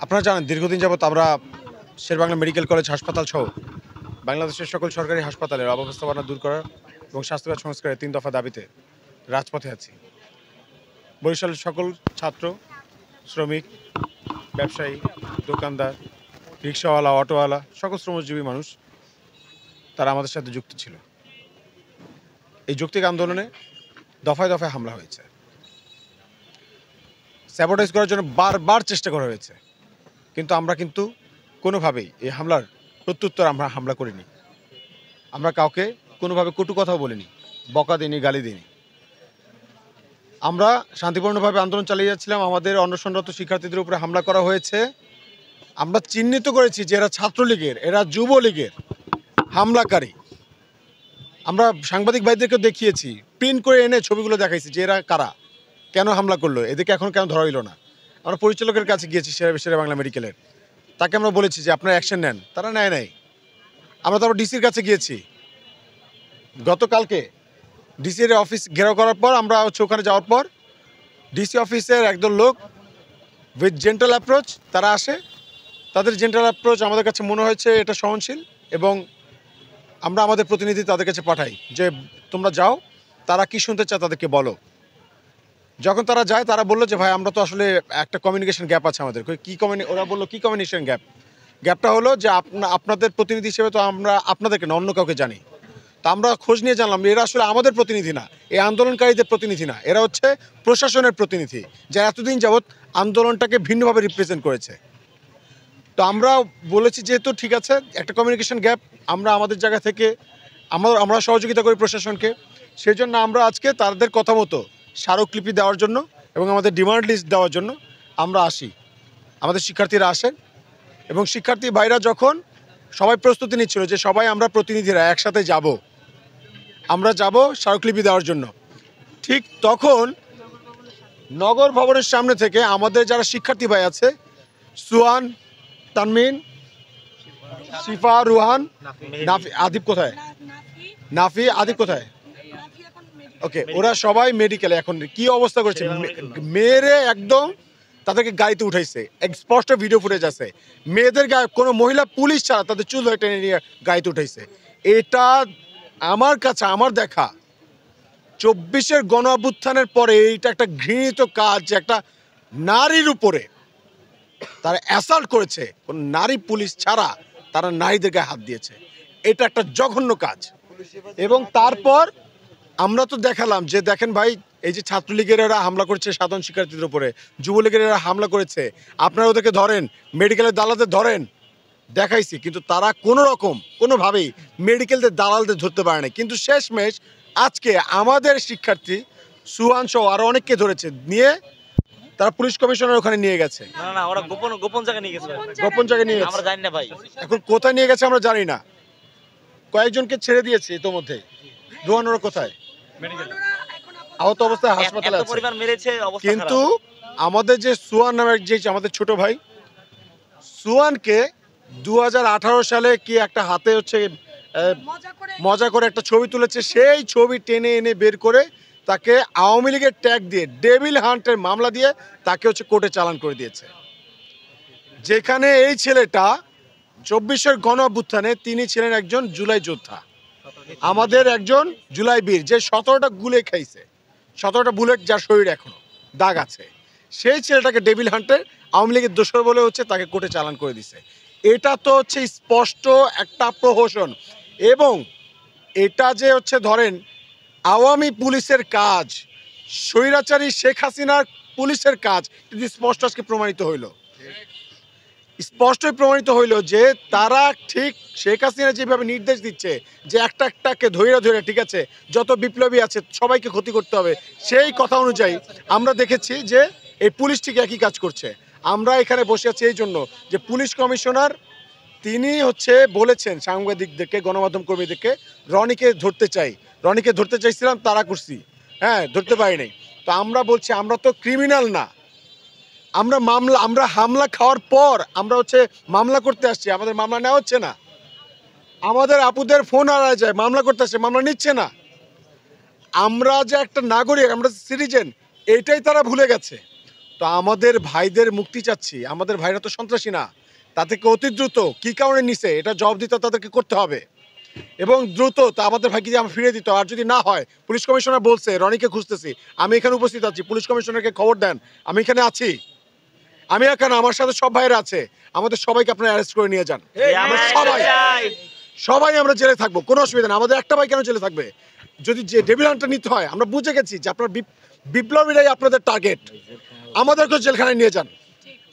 আপনারা জানেন দীর্ঘদিন যাবত আমরা শেরেবাংলা মেডিকেল কলেজ হাসপাতাল সহ বাংলাদেশের সকল সরকারি হাসপাতালের অব্যবস্থাপনা দূর করা এবং স্বাস্থ্যখাত সংস্কারের 3 দফা দাবিতে রাজপথে আছি। বরিশালের সকল ছাত্র, শ্রমিক, ব্যবসায়ী, দোকানদার, রিক্সাওয়ালা, অটোওয়ালা, সকল শ্রমজীবী মানুষ তারা আমাদের সাথে যুক্ত ছিল। এই যৌক্তিক আন্দোলনে দফায় দফায় হামলা হয়েছে, স্যাবোটাইজ করার জন্য বারবার চেষ্টা করা হয়েছে, কিন্তু আমরা কোনোভাবেই এই হামলার প্রত্যুত্তর আমরা হামলা করিনি। আমরা কাউকে কোনোভাবে কটু কথাও বলিনি, বকা দিইনি, গালি দিইনি। আমরা শান্তিপূর্ণভাবে আন্দোলন চালিয়ে যাচ্ছিলাম। আমাদের অনশনরত শিক্ষার্থীদের উপরে হামলা করা হয়েছে। আমরা চিহ্নিত করেছি যে এরা ছাত্রলীগের, এরা যুবলীগের হামলাকারী। আমরা সাংবাদিক ভাইদেরকে দেখিয়েছি, প্রিন্ট করে এনে ছবিগুলো দেখাইছি যে এরা কারা, কেন হামলা করলো, এদেরকে এখন কেন ধরা হইল না। আমরা পরিচালকের কাছে গিয়েছি শেরেবাংলা মেডিকেলের, তাকে আমরা বলেছি যে আপনারা অ্যাকশন নেন, তারা নেয় নাই। আমরা তারপর ডিসির কাছে গিয়েছি, গতকালকে ডিসির অফিস ঘেরাও করার পর আমরা ওখানে যাওয়ার পর ডিসি অফিসের একদল লোক উইথ জেন্টাল অ্যাপ্রোচ তারা আসে। তাদের জেন্টাল অ্যাপ্রোচ আমাদের কাছে মনে হয়েছে এটা সহনশীল, এবং আমরা আমাদের প্রতিনিধি তাদের কাছে পাঠাই যে তোমরা যাও, তারা কি শুনতে চায় তাদেরকে বলো। যখন তারা যায় তারা বললো যে ভাই আমরা তো আসলে একটা কমিউনিকেশন গ্যাপ আছে আমাদের। ওরা বললো কি কমিউনিকেশন গ্যাপ? গ্যাপটা হলো যে আপনাদের প্রতিনিধি হিসেবে তো আমরা আপনাদেরকে না অন্য কাউকে জানি। তা আমরা খোঁজ নিয়ে জানলাম এরা আসলে আমাদের প্রতিনিধি না, এই আন্দোলনকারীদের প্রতিনিধি না, এরা হচ্ছে প্রশাসনের প্রতিনিধি, যারা এতদিন যাবৎ আন্দোলনটাকে ভিন্নভাবে রিপ্রেজেন্ট করেছে। তো আমরা বলেছি যেহেতু ঠিক আছে একটা কমিউনিকেশন গ্যাপ, আমরা আমাদের জায়গা থেকে আমরা সহযোগিতা করি প্রশাসনকে। সেই জন্য আমরা আজকে তাদের কথা মতো স্মারকলিপি দেওয়ার জন্য এবং আমাদের ডিমান্ড লিস্ট দেওয়ার জন্য আমরা আসি। আমাদের শিক্ষার্থীরা আসেন এবং শিক্ষার্থী ভাইরা যখন সবাই প্রস্তুতি নিচ্ছিল যে সবাই আমরা প্রতিনিধিরা একসাথে যাব, আমরা যাব স্মারকলিপি দেওয়ার জন্য, ঠিক তখন নগর ভবনের সামনে থেকে আমাদের যারা শিক্ষার্থী ভাই আছে, সুহান, তানমিন, শিফা, রুহান, নাফি, আদিব কোথায়? নাফি, আদিব কোথায়? ওকে, ওরা সবাই মেডিকেলে। এখন কি অবস্থা করেছে, মেয়েরে একদম তাদেরকে গাড়িতে উঠাইছে, স্পষ্ট ভিডিও ফুটেজ আছে। মেয়েদের গায়ে কোনো মহিলা পুলিশ ছাড়া তাদের চুল ধরে টেনে নিয়ে গাড়িতে উঠাইছে। এটা আমার কাছে আমার দেখা 24-এর গণ অভ্যুত্থানের পরে এইটা একটা ঘৃণিত কাজ, যে একটা নারীর উপরে তারা অ্যাসাল্ট করেছে, কোন নারী পুলিশ ছাড়া তারা নারীদের গায়ে হাত দিয়েছে। এটা একটা জঘন্য কাজ। এবং তারপর আমরা তো দেখালাম যে দেখেন ভাই, এই যে ছাত্রলীগের এরা হামলা করেছে সাধারণ শিক্ষার্থীদের উপরে, যুবলীগের এরা হামলা করেছে, আপনারা ওদেরকে ধরেন, মেডিকেলের দালালদের ধরেন, দেখাইছি, কিন্তু তারা কোনোভাবেই মেডিকেলদের দালালদের ধরতে পারে না। কিন্তু শেষমেশ আজকে আমাদের শিক্ষার্থী সুহান সহ আরো অনেককে ধরেছে, নিয়ে তারা পুলিশ কমিশনার ওখানে নিয়ে গেছে। না ওরা গোপন জায়গায় নিয়ে গেছে। গোপন জায়গায় নিয়ে গেছে, আমরা জানি না ভাই এখন কোথায় নিয়ে গেছে আমরা জানি না। কয়েকজনকে ছেড়ে দিয়েছে ইতোমধ্যে। রুহানুরা কোথায়? আহত অবস্থায় হাসপাতালে আছে। কিন্তু আমাদের যে সুহান নামের যে আমাদের ছোট ভাই, সুহানকে 2018 সালে কি একটা হাতে হচ্ছে মজা করে একটা ছবি তুলেছে, সেই ছবি টেনে এনে বের করে তাকে আওয়ামী লীগের ট্যাগ দিয়ে ডেভিল হান্টের মামলা দিয়ে তাকে হচ্ছে কোর্টে চালান করে দিয়েছে। যেখানে এই ছেলেটা 24-এর গণ অভ্যুত্থানে তিনি ছিলেন একজন জুলাই যোদ্ধা, আমাদের একজন জুলাই বীর, যে 17টা গুলি খাইছে, 17টা বুলেট যার শরীরে এখনো দাগ আছে, সেই ছেলেটাকে ডেভিল হান্টের আওয়ামী লীগের দোসর বলে হচ্ছে তাকে কোর্টে চালান করে দিছে। এটা তো হচ্ছে স্পষ্ট একটা প্রহসন। এবং এটা যে হচ্ছে ধরেন আওয়ামী পুলিশের কাজ, স্বৈরাচারী শেখ হাসিনার পুলিশের কাজ, কিন্তু স্পষ্ট আজকে প্রমাণিত হইল যে তারা ঠিক শেখ হাসিনা যেভাবে নির্দেশ দিচ্ছে যে একটাকে ধৈর্য ঠিক আছে, যত বিপ্লবী আছে সবাইকে ক্ষতি করতে হবে, সেই কথা অনুযায়ী আমরা দেখেছি যে এই পুলিশ ঠিক একই কাজ করছে। আমরা এখানে বসে আছি এই জন্য যে পুলিশ কমিশনার তিনি হচ্ছে বলেছেন সাংবাদিকদেরকে, গণমাধ্যম কর্মীদেরকে, রনিকে ধরতে চাইছিলাম, তারা করছি, ধরতে পারিনি। তো আমরা বলছি আমরা তো ক্রিমিনাল না, আমরা হামলা খাওয়ার পর আমরা হচ্ছে মামলা করতে আসছি, আমাদের মামলা নেওয়া হচ্ছে না। আমাদের আপুদের ফোন হারায় যায়, মামলা করতেছে, মামলা নিচ্ছে না। আমরা যে একটা নাগরিক, আমরা সিটিজেন, এইটাই তারা ভুলে গেছে। তো আমাদের ভাইদের মুক্তি চাচ্ছি। আমাদের ভাইরা তো সন্ত্রাসী না, তাদেরকে অতি দ্রুত কী কারণে নিছে এটা জবাব দিতে তাদেরকে করতে হবে, এবং দ্রুত তা আমাদের ভাইকে যে আমরা ফিরিয়ে দিতে। আর যদি না হয়, পুলিশ কমিশনার বলছে রনিকে খুঁজতেছি, আমি এখানে উপস্থিত আছি, পুলিশ কমিশনারকে খবর দেন, আমি এখানে আছি। আমি এখানে, আমার সাথে সব ভাইরা আছে, আমাদের সবাইকে আপনারা অ্যারেস্ট করে নিয়ে যান। আমরা সবাই আমরা জেলে থাকবো, কোনো অসুবিধা নেই। আমাদের একটা ভাই কেন জেলে থাকবে? যদি যে ডেভিল হান্টটা নিতে হয়, আমরা বুঝে গেছি যে আপনার বিপ্লবীরাই আপনাদের টার্গেট। আমাদেরকেও জেলখানায় নিয়ে যান,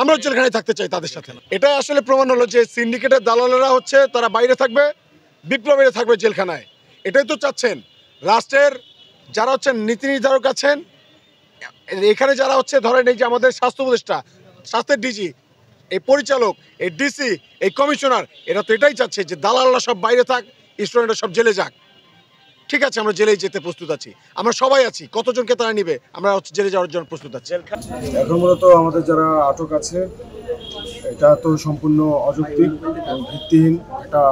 আমরাও জেলখানায় থাকতে চাই তাদের সাথে। এটাই আসলে প্রমাণ হলো যে সিন্ডিকেটের দালালেরা হচ্ছে তারা বাইরে থাকবে, বিপ্লবীরা থাকবে জেলখানায়। এটাই তো চাচ্ছেন। রাষ্ট্রের যারা হচ্ছেন নীতি নির্ধারক আছেন, এখানে যারা হচ্ছে ধরেন এই যে আমাদের স্বাস্থ্য উপদেষ্টা, স্বাস্থ্যের ডিজি, এই পরিচালক, এই ডিসি, এই কমিশনার, এরা তো এটাই চাচ্ছে যে দালালরা সব বাইরে থাক, স্টুডেন্টরা সব জেলে যাক। ঠিক আছে, আমরা জেলেই যেতে প্রস্তুত আছি, আমরা সবাই আছি। কতজনকে তারা নিবে, আমরা হচ্ছে জেলে যাওয়ার জন্য প্রস্তুত আছি। এখন মূলত আমাদের যারা আটক আছে, এটা তো সম্পূর্ণ অযৌক্তিক এবং ভিত্তিহীন একটা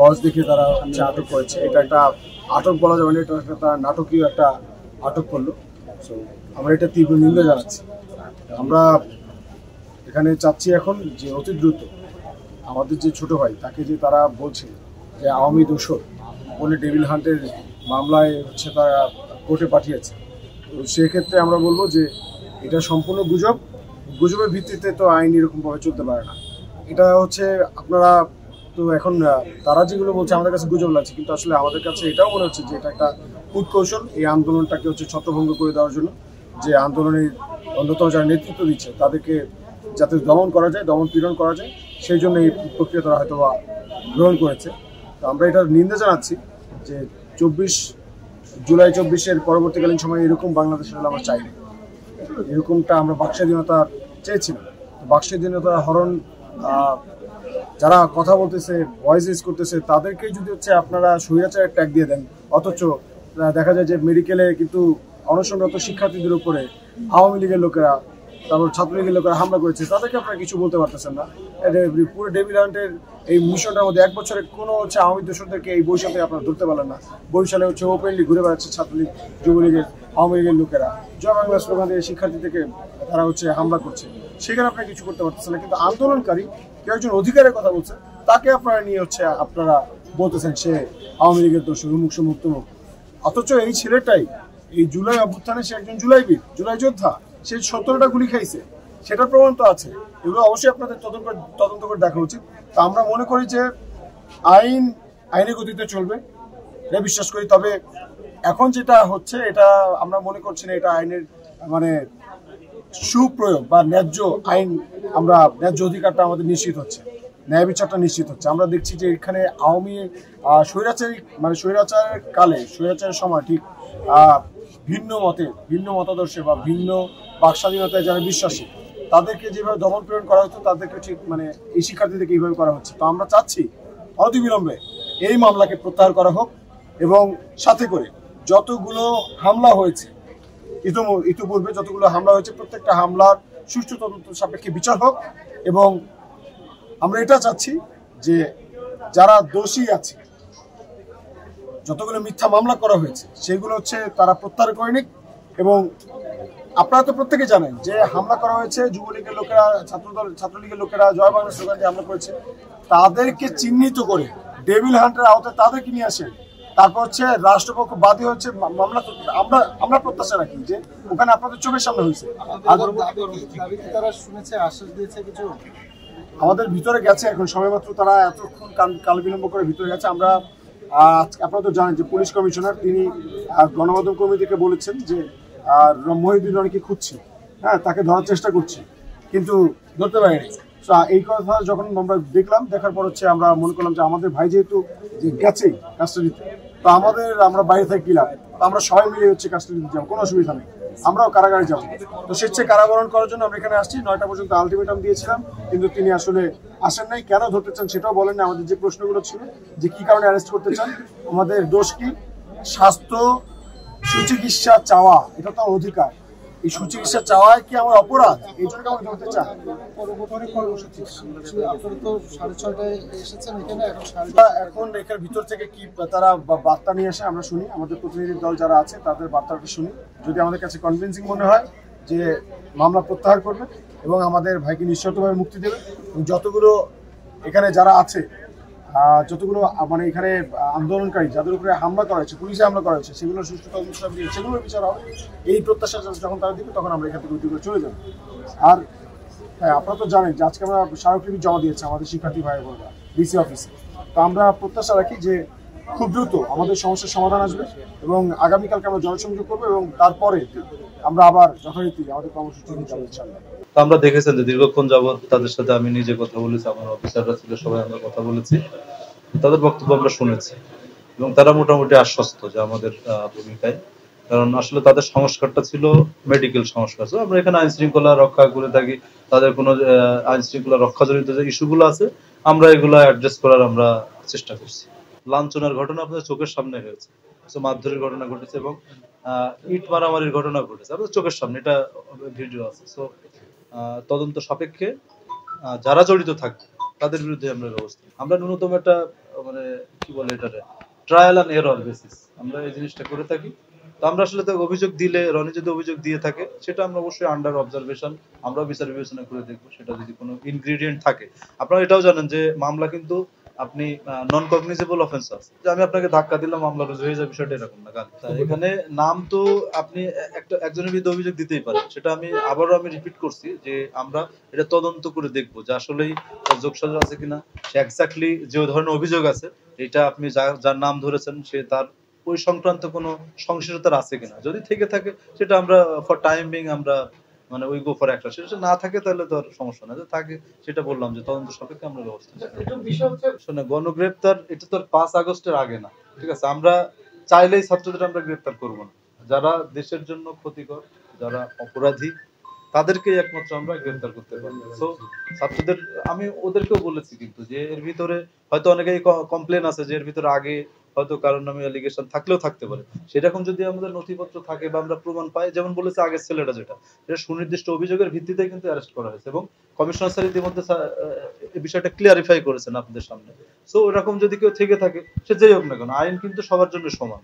কজ দেখে তারা হচ্ছে আটক করেছে। এটা একটা আটক বলা যাবে না, এটা একটা নাটকীয় একটা আটক করলো। সো আমরা এটা তীব্র নিন্দা জানাচ্ছি। আমরা এখানে চাচ্ছি এখন যে অতি দ্রুত আমাদের যে ছোট ভাই, তাকে যে তারা বলছে যে আওয়ামী দোষর বলে ডেভিল হান্টের মামলায় হচ্ছে তারা কোর্টে পাঠিয়েছে, তো সেক্ষেত্রে আমরা বলবো যে এটা সম্পূর্ণ গুজব। গুজবের ভিত্তিতে তো আইন এরকমভাবে চলতে পারে না। এটা হচ্ছে আপনারা তো এখন তারা যেগুলো বলছে আমাদের কাছে গুজব লাগছে, কিন্তু আসলে আমাদের কাছে এটাও মনে হচ্ছে যে এটা একটা কূটকৌশল, এই আন্দোলনটাকে হচ্ছে ছত্রভঙ্গ করে দেওয়ার জন্য। যে আন্দোলনের অন্যতম যারা নেতৃত্ব দিচ্ছে তাদেরকে যাতে দমন করা যায়, দমন পীড়ন করা যায়, সেই জন্য এই প্রক্রিয়া তারা হয়তো বা গ্রহণ করেছে। তো আমরা এটার নিন্দা জানাচ্ছি যে জুলাই 24-এর পরবর্তীকালীন সময়ে এরকম বাংলাদেশের আমরা চাইনি। এরকমটা আমরা বাকস্বাধীনতা চেয়েছিলাম। তো বাকস্বাধীনতা হরণ, যারা কথা বলতেছে, ভয়েস রেজ করতেছে, তাদেরকে যদি হচ্ছে আপনারা স্বৈরাচারের ট্যাগ দিয়ে দেন, অথচ দেখা যায় যে মেডিকেলে কিন্তু অনশনরত শিক্ষার্থীদের উপরে আওয়ামী লীগের লোকেরা, তারপর ছাত্রলীগের লোকেরা হামলা করেছে, তাদেরকে আপনারা কিছু বলতে পারতেছেন না। পুরো ডেভিল হান্টের এই মিশনটার মধ্যে 1 বছরে কোনো হচ্ছে আওয়ামী দোষরদেরকে এই বরিশালে আপনারা ধরতে পারলেন না। বরিশালে হচ্ছে ওপেনলি ঘুরে বেড়াচ্ছে ছাত্রলীগ, যুবলীগের, আওয়ামী লীগের লোকেরা, জয় বাংলা স্লোগান দিয়ে শিক্ষার্থী থেকে তারা হচ্ছে হামলা করছে, সেখানে আপনারা কিছু করতে পারতেছেন না। কিন্তু আন্দোলনকারী কেউ একজন অধিকারের কথা বলছে, তাকে আপনারা নিয়ে হচ্ছে আপনারা বলতেছেন সে আওয়ামী লীগের দোষর, উন্মুক্ত মুক্তমুখ। অথচ এই ছেলেটাই এই জুলাই অভ্যুত্থানে সে একজন জুলাইবীর, জুলাই যোদ্ধা, সে 17টা গুলি খাইছে, সেটার প্রমাণ তো আছে। এগুলো অবশ্যই আপনাদের তদন্ত করে দেখা উচিত। তা আমরা মনে করি যে আইনের গতিতে চলবে, এটা বিশ্বাস করি। তবে এখন যেটা হচ্ছে, এটা আমরা মনে করছি না এটা আইনের মানে সুপ্রয়োগ বা ন্যায্য আইন, আমরা ন্যায্য অধিকারটা আমাদের নিশ্চিত হচ্ছে, ন্যায় বিচারটা নিশ্চিত হচ্ছে। আমরা দেখছি যে এখানে আওয়ামী স্বৈরাচারের কালে, স্বৈরাচারের সময় ঠিক ভিন্ন মতাদর্শে বা ভিন্ন বাকস্বাধীনতায় যারা বিশ্বাসী, তাদেরকে যেভাবে দমন পীড়ন করা হতো, তাদেরকে ঠিক এই শিক্ষার্থীদেরকে এইভাবে করা হচ্ছে। তো আমরা চাচ্ছি অনতিবিলম্বে এই মামলাকে প্রত্যাহার করা হোক, এবং সাথে করে যতগুলো হামলা হয়েছে, ইতিপূর্বে যতগুলো হামলা হয়েছে, প্রত্যেকটা হামলার সুষ্ঠু তদন্ত সাপেক্ষে বিচার হোক। এবং আমরা এটা চাচ্ছি যে যারা দোষী আছে, যতগুলো মিথ্যা মামলা করা হয়েছে, সেগুলো হচ্ছে তারা প্রত্যাহার করে নিক। এবং আপনারা তো প্রত্যেকে জানেন যে হামলা করা হয়েছে, যুবলীগের লোকেরা, ছাত্রলীগের লোকেরা জয় বাংলা স্লোগান দিয়ে হামলা করেছে, তাদেরকে চিহ্নিত করে ডেভিল হান্টের আওতায় তাদেরকে নিয়ে আসেন। তারপর হচ্ছে রাষ্ট্রপক্ষ বাদী হচ্ছে মামলা। আমরা প্রত্যাশা রাখি যে ওখানে আপনাদের চোখের সামনে হয়েছে, আমাদের ভিতরে গেছে, এখন সবেমাত্র তারা এতক্ষণ কাল বিলম্ব করে ভিতরে গেছে। আমরা আপনারা তো জানেন যে পুলিশ কমিশনার তিনি গণমাধ্যম কর্মীদেরকে বলেছেন যে মহিউদ্দিন রনিকে খুঁজছি, হ্যাঁ, তাকে ধরার চেষ্টা করছি, কিন্তু ধরতে পারিনি। এই কথা যখন আমরা দেখলাম, দেখার পর হচ্ছে আমরা মনে করলাম যে আমাদের ভাই যেহেতু যে গেছেই কাস্টাডিতে, তো আমরা বাইরে থেকে কি লাভ, আমরা সবাই মিলে হচ্ছে কাস্টাডিতে যাবো, কোনো অসুবিধা নেই, আমরাও কারাগারে যাবো। তো স্বেচ্ছায় কারাবরণ করার জন্য আমরা এখানে আসছি। 9টা পর্যন্ত আলটিমেটাম দিয়েছিলাম, কিন্তু তিনি আসলে আসেন নাই। কেন ধরতে চান সেটাও বলেন না। আমাদের যে প্রশ্নগুলো ছিল যে কি কারণে অ্যারেস্ট করতে চান, আমাদের দোষ কি, স্বাস্থ্য সুচিকিৎসা চাওয়া, এটা তো অধিকার। এই সুচিকিৎসা চাওয়ায় কি আমার অপরাধ? এই জন্য আমাকে জানতে চান। এখন এখানে ভিতর থেকে কি তারা বার্তা নিয়ে আসে আমরা শুনি, আমাদের প্রতিনিধি দল যারা আছে তাদের বার্তাটা শুনি। যদি আমাদের কাছে কনভিন্সিং মনে হয় যে মামলা প্রত্যাহার করবে এবং আমাদের ভাইকে নিঃশর্তভাবে মুক্তি দেবে, এবং যতগুলো এখানে যারা আছে যতগুলো মানে এখানে আন্দোলনকারী যাদের উপরে হামলা করা হয়েছে, পুলিশে হামলা করা হয়েছে, সেগুলো সুষ্ঠু তদন্ত সেগুলোর বিচার হবে। এই প্রত্যাশা যখন তারা দিবে তখন আমরা এখান থেকে উদ্যোগ চলে যাবো। আর হ্যাঁ, আপনারা তো জানেন যে আজকে আমরা স্মারকলিপি জমা দিয়েছি আমাদের শিক্ষার্থী ভাই বোনরা ডিসি অফিসে। তো আমরা প্রত্যাশা রাখি যে খুব দ্রুত আমাদের সমস্যার সমাধান আসবে এবং আগামীকালকে আমরা জনসংযোগ করবো এবং তারপরে আমরা আবার যথারীতি আমাদের কর্মসূচি নিয়ে যাবো ইনশাআল্লাহ। আমরা দেখেছেন যে দীর্ঘক্ষণ যাবৎ তাদের সাথে আমি নিজে কথা বলেছি, আমার অফিসাররা ছিল, সবাই আমরা কথা বলেছি, তাদের বক্তব্য আমরা শুনেছি এবং তারা মোটামুটি আশ্বস্ত যে আমাদের ভূমিকায়। কারণ আসলে তাদের সংস্কারটা ছিল মেডিকেল সংস্কার। আমরা এখানে আইন শৃঙ্খলা রক্ষা করে থাকি, তাদের কোনো আইন শৃঙ্খলা রক্ষাজনিত যে ইস্যুগুলো আছে আমরা এগুলো অ্যাড্রেস করার আমরা চেষ্টা করছি। লাঞ্ছনার ঘটনা আপনাদের চোখের সামনে হয়েছে, মারধরের ঘটনা ঘটেছে এবং ইট মারামারির ঘটনা ঘটেছে আপনাদের চোখের সামনে, এটা ভিডিও আছে। সো তদন্ত সাপেক্ষে যারা জড়িত থাকবে তাদের বিরুদ্ধে আমরা ব্যবস্থা, আমরা ন্যূনতম একটা মানে কি বলে এটারে ট্রায়াল অ্যান্ড এরর বেসিস আমরা এই জিনিসটা করে থাকি। তো আমরা আসলে তো অভিযোগ দিলে, রনি যদি অভিযোগ দিয়ে থাকে সেটা আমরা অবশ্যই আন্ডার অবজারভেশন আমরা বিচার বিবেচনা করে দেখবো। সেটা যদি কোনো ইনগ্রেডিয়েন্ট থাকে, আপনারা এটাও জানেন যে মামলা কিন্তু আপনি নন কগনিজেবল অফেন্স আছে, যে আমি আপনাকে ধাক্কা দিলাম মামলা রুজু হয়ে যাবে, বিষয়টা এরকম না। কারণ এখানে নাম তো আপনি একজনের বিরুদ্ধে অভিযোগ দিতেই পারেন, সেটা আমি আবারও রিপিট করছি যে আমরা এটা তদন্ত করে দেখবো যে আসলেই যোগসাজশ আছে কিনা, সে এক্স্যাক্টলি যে ধরনের অভিযোগ আছে এটা আপনি যার নাম ধরেছেন সে তার ওই সংক্রান্ত কোনো সংশ্লিষ্টতা আছে কিনা। যদি থেকে থাকে সেটা আমরা ফর টাইম বিং আমরা মানে উই গো ফর অ্যাকশন, সেটা না থাকে তাহলে তো আর সমস্যা না, যে থাকে সেটা বললাম যে তদন্ত সাপেক্ষে আমরা ব্যবস্থা শোনে। গণগ্রেপ্তার এটা তো 5 আগস্টের আগে না, ঠিক আছে? আমরা চাইলেই ছাত্রদের আমরা গ্রেপ্তার করবো না। যারা দেশের জন্য ক্ষতিকর, যারা অপরাধী, তাদেরকেই একমাত্র আমরা গ্রেপ্তার করতে পারবো। সো ছাত্রদের আমি ওদেরকেও বলেছি কিন্তু যে এর ভিতরে হয়তো অনেকেই কমপ্লেন আছে যে এর ভিতরে আগে হয়তো কারণ নামে অ্যালিগেশন থাকলেও থাকতে পারে, সেরকম যদি আমাদের নথিপত্র থাকে বা আমরা প্রমাণ পাই, যেমন বলেছে আগের ছেলেটা যেটা সুনির্দিষ্ট অভিযোগের ভিত্তিতে কিন্তু অ্যারেস্ট করা হয়েছে এবং কমিশনার স্যার ইতিমধ্যে এই বিষয়টা ক্লিয়ারিফাই করেছেন আপনাদের সামনে। সো এরকম যদি কেউ থেকে থাকে সে যেই হোক না কেন, আইন কিন্তু সবার জন্য সমান।